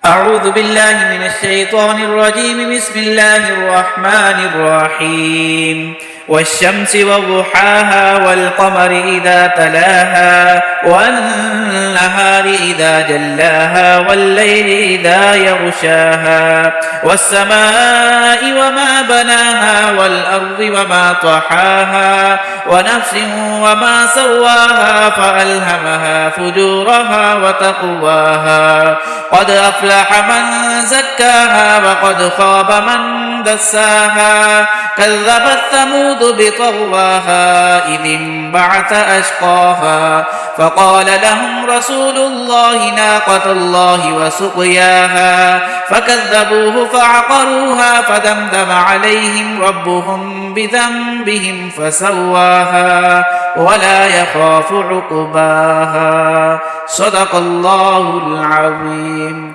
أعوذ بالله من الشيطان الرجيم. بسم الله الرحمن الرحيم. والشمس وضحاها والقمر إذا تلاها والنهار إذا جلاها والليل إذا يغشاها والسماء وما بناها والأرض وما طحاها ونفس وما سواها فألهمها فجورها وتقواها قد أفلح من زكاها وقد خاب من دساها كذبت ثمود بطغواها إذ انبعث أشقاها فقال لهم رسول الله ناقة الله وسقياها فكذبوه فعقروها فدمدم عليهم ربهم بذنبهم فسواها ولا يخاف عقباها. صدق الله العظيم.